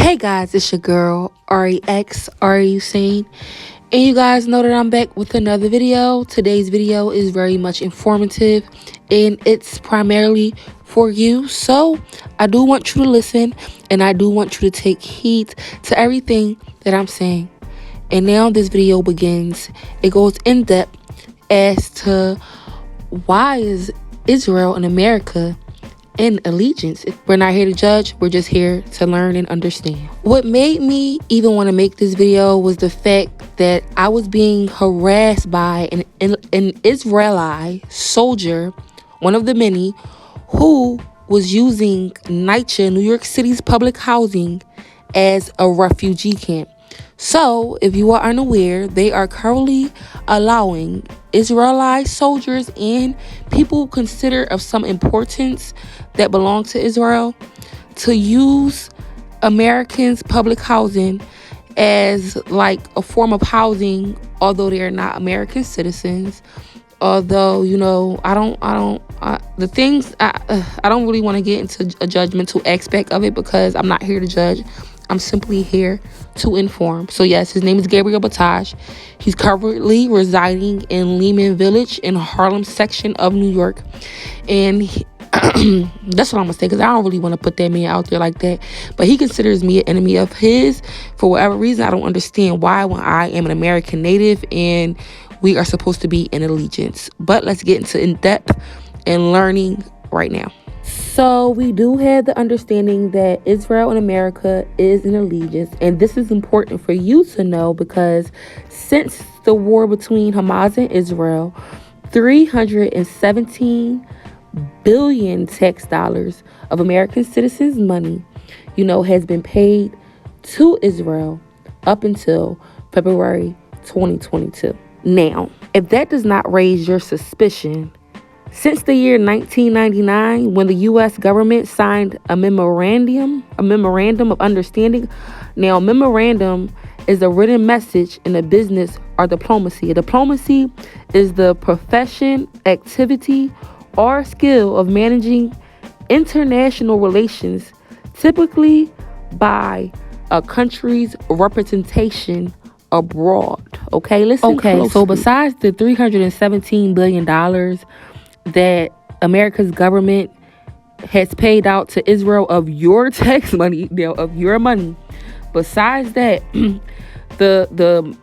Hey guys, it's your girl, REX, Sane. And you guys know that I'm back with another video. Today's video is very much informative and it's primarily for you. So I do want you to listen and I do want you to take heed to everything that I'm saying. And now this video begins. It goes in depth as to why is Israel and America in allegiance. We're not here to judge, we're just here to learn and understand. What made me even want to make this video was the fact that I was being harassed by an Israeli soldier, one of the many, who was using NYCHA, New York City's public housing, as a refugee camp. So, if you are unaware, they are currently allowing Israeli soldiers and people considered of some importance that belong to Israel to use Americans' public housing as like a form of housing, although they are not American citizens. Although, you know, I don't really want to get into a judgmental aspect of it because I'm not here to judge. I'm simply here to inform. So yes, his name is Gabriel Batage. He's currently residing in Lehman Village in Harlem section of New York. And that's what I'm gonna say, because I don't really want to put that man out there like that. But he considers me an enemy of his for whatever reason. I don't understand why, when I am an American native and we are supposed to be in allegiance. But let's get into in-depth and learning right now. So we do have the understanding that Israel and America is in allegiance. And this is important for you to know because since the war between Hamas and Israel, 317 billion tax dollars of American citizens' money, has been paid to Israel up until February 2022. Now, if that does not raise your suspicion, since the year 1999, when the U.S. government signed a memorandum of understanding. Now, memorandum is a written message in a business or diplomacy. A diplomacy is the profession, activity, or skill of managing international relations, typically by a country's representation abroad. Okay, listen closely. So besides the $317 billion that America's government has paid out to Israel of your tax money, of your money, besides that, the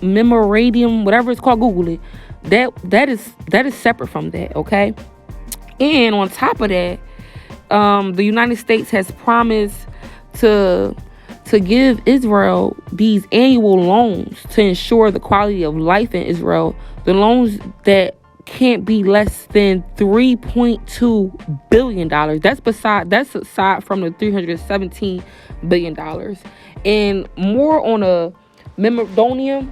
memorandum, whatever it's called, Google it. That is separate from that, okay? And on top of that, the United States has promised to give Israel these annual loans to ensure the quality of life in Israel. The loans that can't be less than $3.2 billion. That's aside from the $317 billion. And more on a memorandum,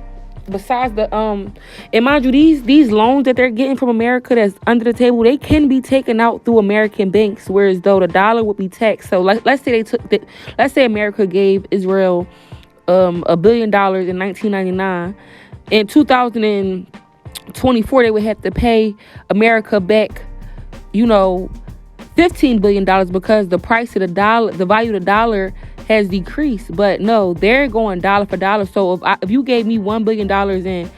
besides the and mind you, these loans that they're getting from America that's under the table, they can be taken out through American banks, whereas though the dollar would be taxed. So let's say let's say America gave Israel $1 billion in 1999. In 2024, they would have to pay America back, $15 billion because the price of the dollar, the value of the dollar has decreased. But no, they're going dollar for dollar. So if you gave me $1 billion in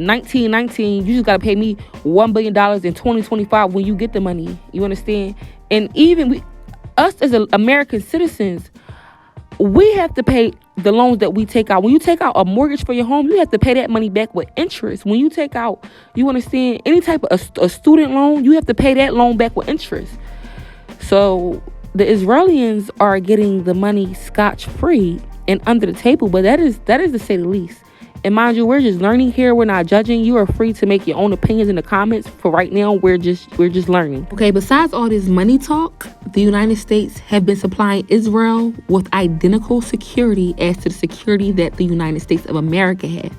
1919, you just got to pay me $1 billion in 2025 when you get the money. You understand? And even us as American citizens, we have to pay the loans that we take out. When you take out a mortgage for your home, you have to pay that money back with interest. When you take out, you understand, any type of a student loan, you have to pay that loan back with interest. So the Israelis are getting the money scotch-free and under the table, but that is to say the least. And mind you, we're just learning here. We're not judging. You are free to make your own opinions in the comments. For right now, we're just learning. Okay, besides all this money talk, the United States have been supplying Israel with identical security as to the security that the United States of America had.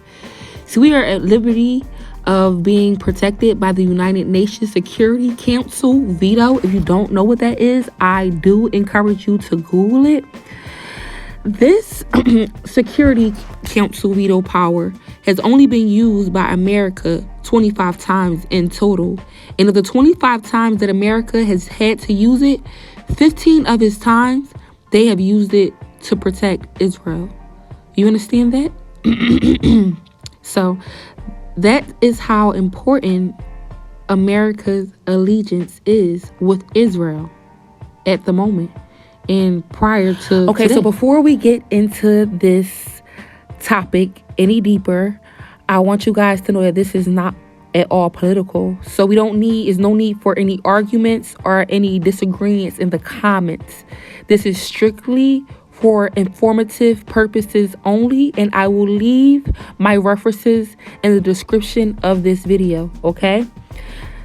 So we are at liberty of being protected by the United Nations Security Council veto. If you don't know what that is, I do encourage you to Google it. This Security Council veto power has only been used by America 25 times in total. And of the 25 times that America has had to use it, 15 of its times They have used it to protect Israel. You understand that? So that is how important America's allegiance is with Israel at the moment and prior to today. So before we get into this topic any deeper, I want you guys to know that this is not at all political. So there's no need for any arguments or any disagreements in the comments. This is strictly for informative purposes only, and I will leave my references in the description of this video, okay?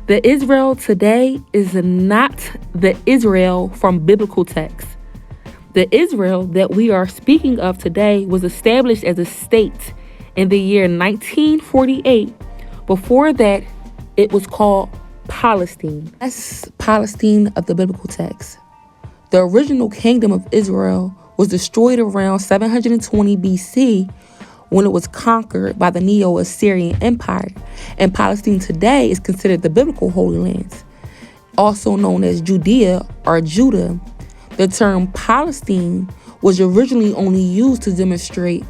The Israel today is not the Israel from biblical texts. The Israel that we are speaking of today was established as a state in the year 1948. Before that, it was called Palestine. That's Palestine of the biblical text. The original kingdom of Israel was destroyed around 720 BC when it was conquered by the Neo-Assyrian Empire. And Palestine today is considered the biblical Holy Lands, also known as Judea or Judah. The term Palestine was originally only used to demonstrate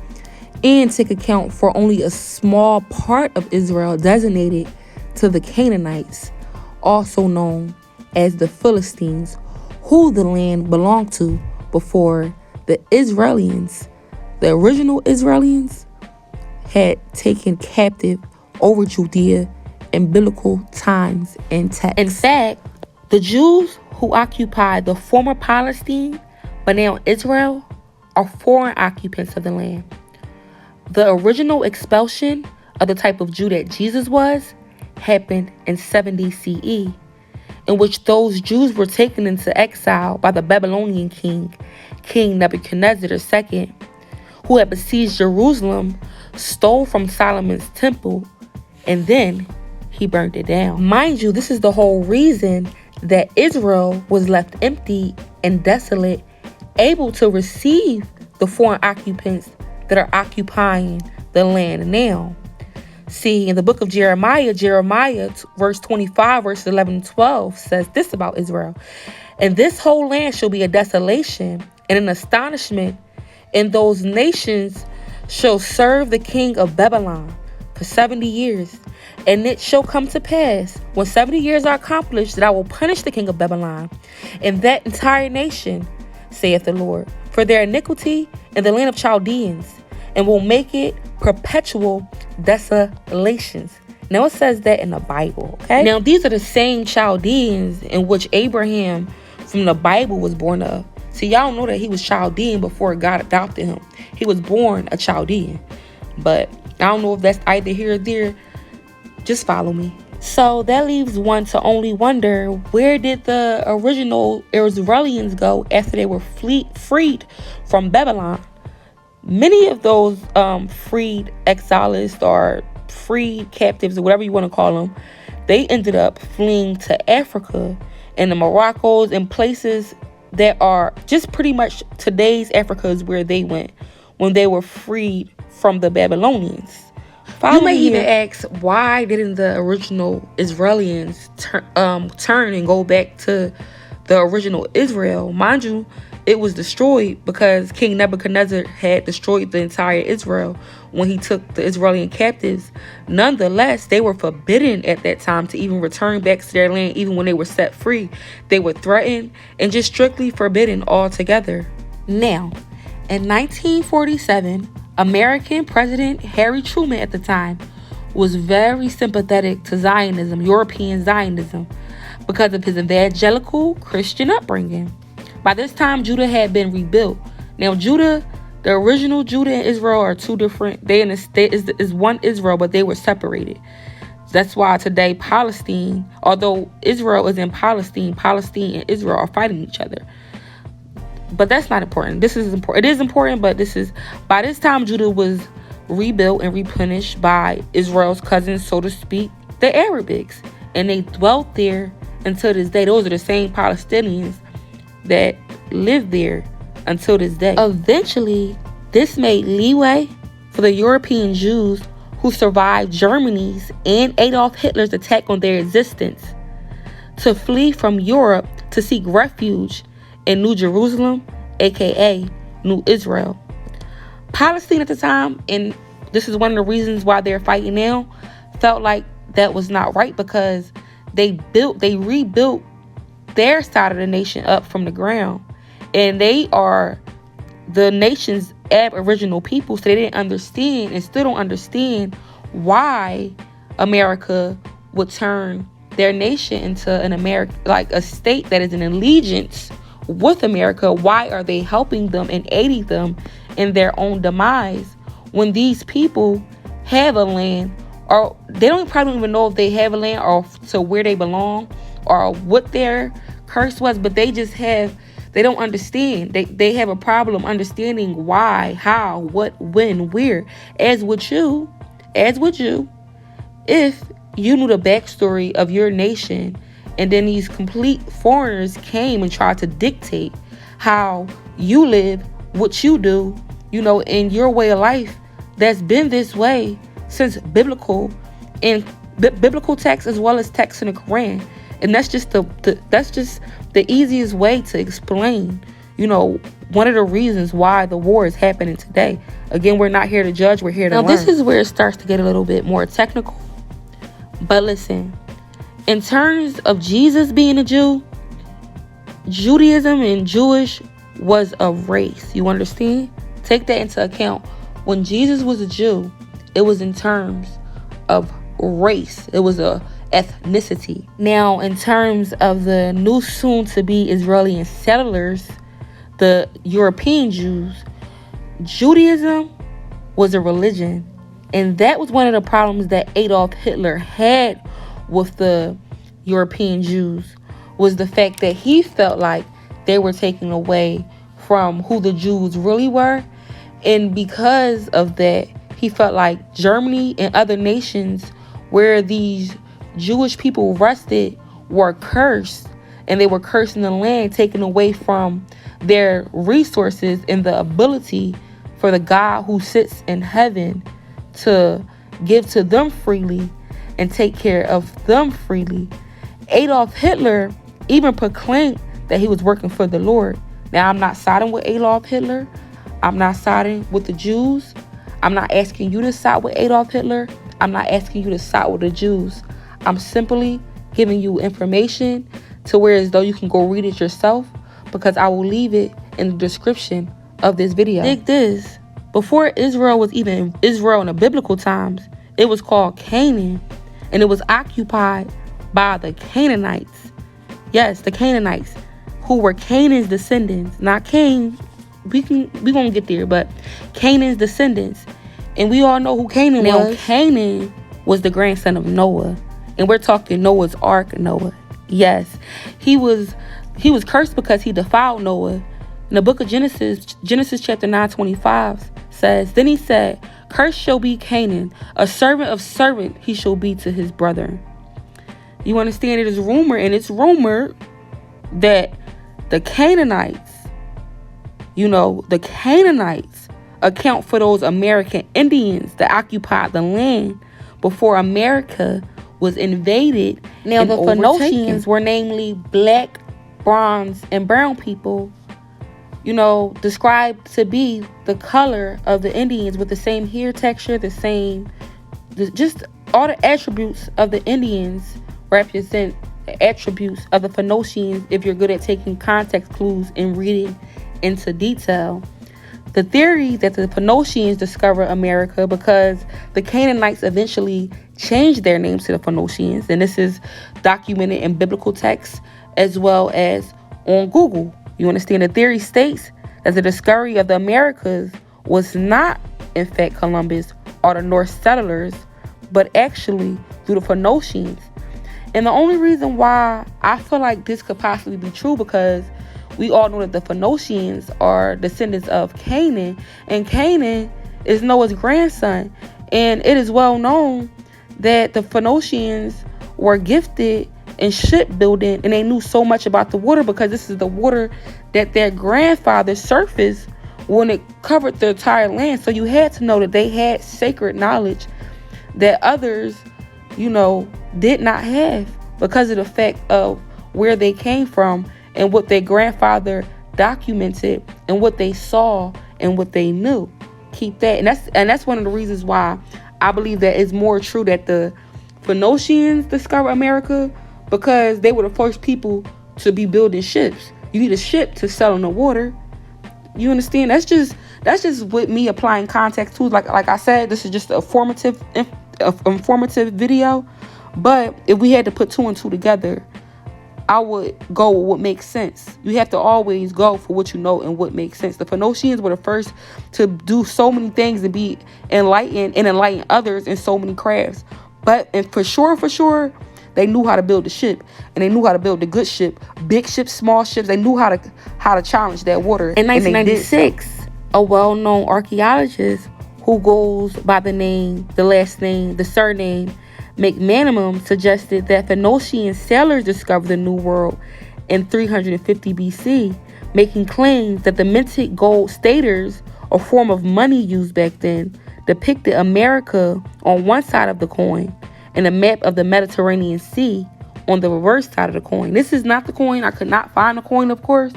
and take account for only a small part of Israel designated to the Canaanites, also known as the Philistines, who the land belonged to before the Israelians, the original Israelians, had taken captive over Judea in biblical times and texts. In fact, the Jews who occupied the former Palestine, but now Israel, are foreign occupants of the land. The original expulsion of the type of Jew that Jesus was happened in 70 CE, in which those Jews were taken into exile by the Babylonian king, King Nebuchadnezzar II, who had besieged Jerusalem, stole from Solomon's temple, and then he burned it down. Mind you, this is the whole reason that Israel was left empty and desolate, able to receive the foreign occupants that are occupying the land now. See, in the book of Jeremiah, verse 25, verses 11 and 12 says this about Israel. And this whole land shall be a desolation and an astonishment, and those nations shall serve the king of Babylon for 70 years. And it shall come to pass, when 70 years are accomplished, that I will punish the king of Babylon and that entire nation, saith the Lord, for their iniquity in the land of Chaldeans, and will make it perpetual desolations. Now it says that in the Bible, okay? Now these are the same Chaldeans in which Abraham from the Bible was born of. See, y'all know that he was Chaldean before God adopted him. He was born a Chaldean. But I don't know if that's either here or there. Just follow me. So that leaves one to only wonder, where did the original Israelians go after they were freed from Babylon? Many of those freed exiles or freed captives or whatever you want to call them, they ended up fleeing to Africa and the Moroccos and places that are just pretty much today's Africa is where they went when they were freed from the Babylonians. You may even ask, why didn't the original Israelians turn and go back to the original Israel? Mind you, it was destroyed because King Nebuchadnezzar had destroyed the entire Israel when he took the Israeli captives. Nonetheless, they were forbidden at that time to even return back to their land. Even when they were set free, they were threatened and just strictly forbidden altogether. Now, in 1947, American President Harry Truman at the time was very sympathetic to Zionism, European Zionism, because of his evangelical Christian upbringing. By this time, Judah had been rebuilt. Now, Judah, the original Judah and Israel are two different. They in a state is one Israel, but they were separated. That's why today Palestine, although Israel is in Palestine, Palestine and Israel are fighting each other. But that's not important. This is important. It is important, but by this time Judah was rebuilt and replenished by Israel's cousins, so to speak, the Arabics, and they dwelt there until this day. Those are the same Palestinians that lived there until this day. Eventually, this made leeway for the European Jews who survived Germany's and Adolf Hitler's attack on their existence to flee from Europe to seek refuge in New Jerusalem aka New Israel. Palestine at the time, and this is one of the reasons why they're fighting now, felt like that was not right because they rebuilt their side of the nation up from the ground, and they are the nation's aboriginal people, so they didn't understand and still don't understand why America would turn their nation into an America, like a state that is in allegiance with America. Why are they helping them and aiding them in their own demise when these people have a land, or they probably don't even know if they have a land or to where they belong or what their curse was, but they don't understand. They have a problem understanding why, how, what, when, where. As would you, if you knew the backstory of your nation, and then these complete foreigners came and tried to dictate how you live, what you do, in your way of life that's been this way since biblical texts as well as texts in the Quran. And that's just the easiest way to explain, one of the reasons why the war is happening today. Again, we're not here to judge, we're here to learn. Now, this is where it starts to get a little bit more technical. But listen, in terms of Jesus being a Jew, Judaism and Jewish was a race. You understand? Take that into account. When Jesus was a Jew, it was in terms of race. It was a ethnicity. Now, in terms of the new soon-to-be Israeli settlers, the European Jews, Judaism was a religion. And that was one of the problems that Adolf Hitler had with the European Jews, was the fact that he felt like they were taking away from who the Jews really were. And because of that, he felt like Germany and other nations where these Jewish people rested were cursed, and they were cursing the land, taken away from their resources and the ability for the God who sits in heaven to give to them freely and take care of them freely. Adolf Hitler even proclaimed that he was working for the Lord. Now, I'm not siding with Adolf Hitler. I'm not siding with the Jews. I'm not asking you to side with Adolf Hitler. I'm not asking you to side with the Jews. I'm simply giving you information to where as though you can go read it yourself, because I will leave it in the description of this video. Dig this. Before Israel was even Israel in the biblical times, it was called Canaan, and it was occupied by the Canaanites. Yes, the Canaanites, who were Canaan's descendants. Not Cain. We gonna get there, but Canaan's descendants. And we all know who Canaan was. Now, Canaan was the grandson of Noah. And we're talking Noah's Ark Noah. Yes. He was cursed because he defiled Noah. In the book of Genesis chapter 9:25 says, "Then he said, Cursed shall be Canaan, a servant of servant he shall be to his brethren." You understand? It is rumored that the Canaanites, the Canaanites account for those American Indians that occupied the land before America was invaded. Now, the Phoenicians were namely black, bronze, and brown people, described to be the color of the Indians, with the same hair texture, just all the attributes of the Indians represent the attributes of the Phoenicians if you're good at taking context clues and reading into detail. The theory that the Phoenicians discovered America because the Canaanites eventually changed their names to the Phoenicians, and this is documented in biblical texts as well as on Google. You understand? The theory states that the discovery of the Americas was not, in fact, Columbus or the North settlers, but actually through the Phoenicians. And the only reason why I feel like this could possibly be true, because we all know that the Phoenicians are descendants of Canaan, and Canaan is Noah's grandson. And it is well known that the Phoenicians were gifted in shipbuilding, and they knew so much about the water because this is the water that their grandfather surfaced when it covered the entire land. So you had to know that they had sacred knowledge that others, did not have, because of the fact of where they came from and what their grandfather documented and what they saw and what they knew. Keep that. And that's one of the reasons why I believe that it's more true that the Phoenicians discovered America, because they were the first people to be building ships. You need a ship to sail on the water. You understand? That's just with me applying context to, like I said, this is just a informative video. But if we had to put two and two together, I would go with what makes sense. You have to always go for what you know and what makes sense. The Phoenicians were the first to do so many things and be enlightened and enlighten others in so many crafts. And for sure, they knew how to build a ship, and they knew how to build a good ship, big ships, small ships. They knew how to challenge that water. In 1996, a well-known archaeologist who goes by the surname McManamum suggested that Phoenician sailors discovered the New World in 350 BC, making claims that the minted gold staters, a form of money used back then, depicted America on one side of the coin and a map of the Mediterranean Sea on the reverse side of the coin. This is not the coin. I could not find the coin, of course.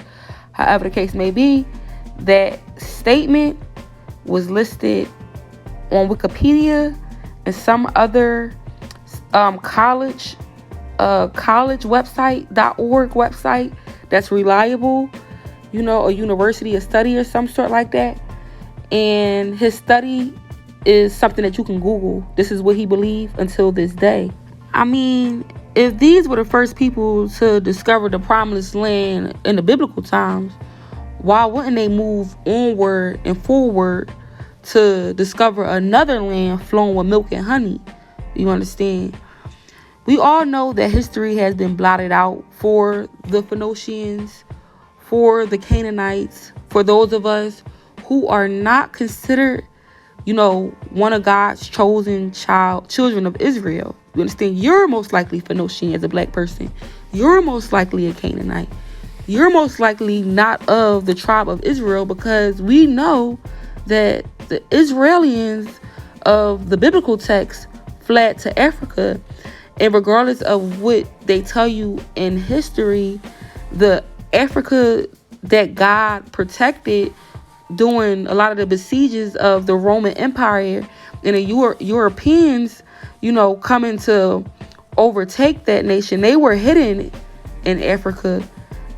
However the case may be, that statement was listed on Wikipedia and some other college website.org website that's reliable, a university, a study or some sort like that. And his study is something that you can Google. This is what he believed until this day. I mean, if these were the first people to discover the promised land in the biblical times, why wouldn't they move onward and forward to discover another land flowing with milk and honey? You understand? We all know that history has been blotted out for the Phoenicians, for the Canaanites, for those of us who are not considered, one of God's chosen children of Israel. You understand? You're most likely Phoenician as a black person. You're most likely a Canaanite. You're most likely not of the tribe of Israel, because we know that the Israelians of the biblical text fled to Africa. And regardless of what they tell you in history, the Africa that God protected during a lot of the besieges of the Roman Empire and the Europeans, coming to overtake that nation, they were hidden in Africa.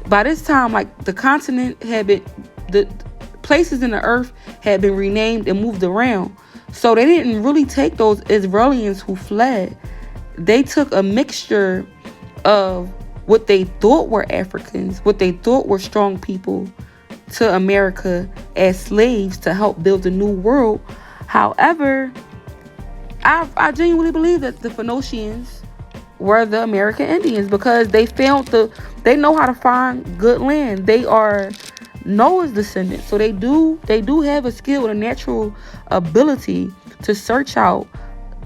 By this time, the continent the places in the earth had been renamed and moved around. So they didn't really take those Israelis who fled. They took a mixture of what they thought were Africans, what they thought were strong people, to America as slaves to help build a new world. However, I genuinely believe that the Phoenicians were the American Indians, because they know how to find good land. They are Noah's descendants, so they do have a skill and a natural ability to search out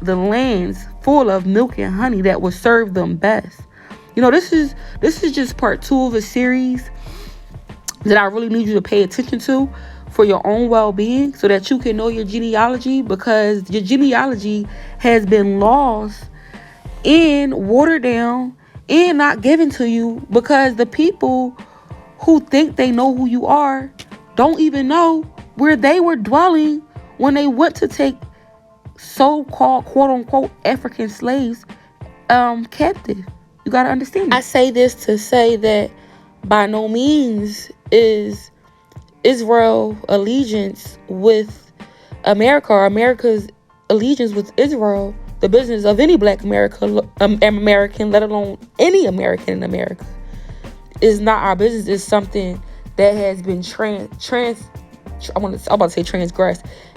the lands full of milk and honey that will serve them best. This is just part 2 of a series that I really need you to pay attention to for your own well-being, so that you can know your genealogy, because your genealogy has been lost and watered down and not given to you, because the people who think they know who you are don't even know where they were dwelling when they went to take so-called quote-unquote African slaves captive. You got to understand. I say this to say that by no means is Israel allegiance with America, or America's allegiance with Israel, the business of any black American, let alone any American in America. Is not our business. It's something that has been transgressed.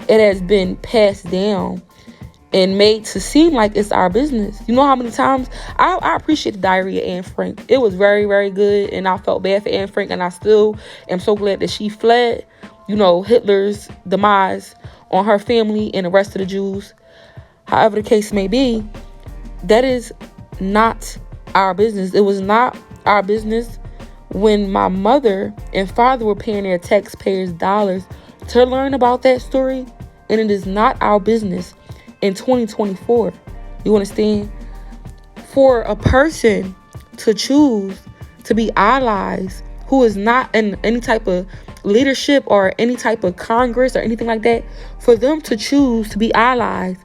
It has been passed down and made to seem like it's our business. You know how many times I appreciate the Diary of Anne Frank. It was very, very good, and I felt bad for Anne Frank, and I still am so glad that she fled, Hitler's demise on her family and the rest of the Jews. However the case may be, that is not our business. It was not our business when my mother and father were paying their taxpayers' dollars to learn about that story, and it is not our business in 2024. You understand? For a person to choose to be allies who is not in any type of leadership or any type of Congress or anything like that, for them to choose to be allies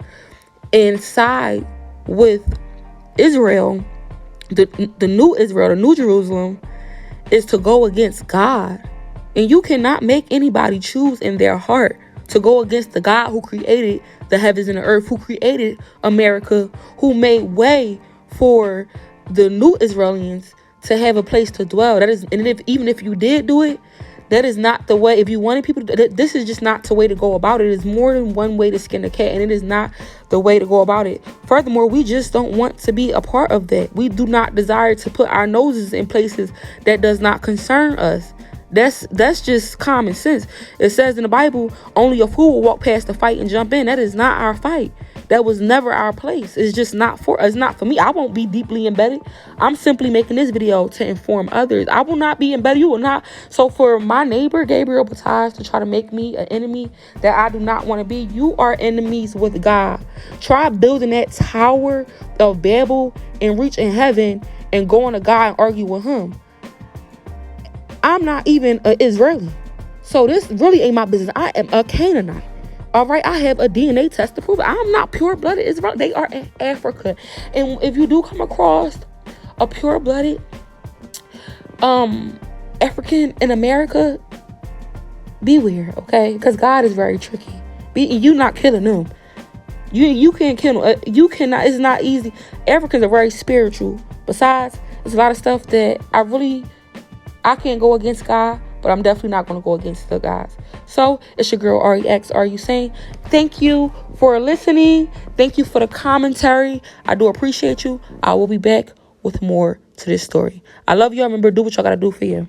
and side with Israel, the new Israel, the new Jerusalem, is to go against God. And you cannot make anybody choose in their heart to go against the God who created the heavens and the earth, who created America, who made way for the new Israelians to have a place to dwell. That is, and even if you did do it, that is not the way. If you wanted people to, this is just not the way to go about it. It is more than one way to skin a cat, and it is not the way to go about it. Furthermore, we just don't want to be a part of that. We do not desire to put our noses in places that does not concern us. That's just common sense. It says in the Bible, only a fool will walk past the fight and jump in. That is not our fight. That was never our place. It's just not for us. It's not for me. I won't be deeply embedded. I'm simply making this video to inform others. I will not be embedded. You will not. So for my neighbor, Gabriel Bataille, to try to make me an enemy that I do not want to be, you are enemies with God. Try building that tower of Babel and reaching heaven and going to God and argue with him. I'm not even an Israeli. So this really ain't my business. I am a Canaanite. All right, I have a DNA test to prove it. I'm not pure-blooded Israel. They are in Africa. And if you do come across a pure-blooded African in America, beware, okay? Because God is very tricky. You not killing them. You can't kill them. You cannot. It's not easy. Africans are very spiritual. Besides, there's a lot of stuff that I can't go against God, but I'm definitely not going to go against the gods. So it's your girl, REX. Are you saying? Thank you for listening. Thank you for the commentary. I do appreciate you. I will be back with more to this story. I love you. Remember, do what y'all got to do for you.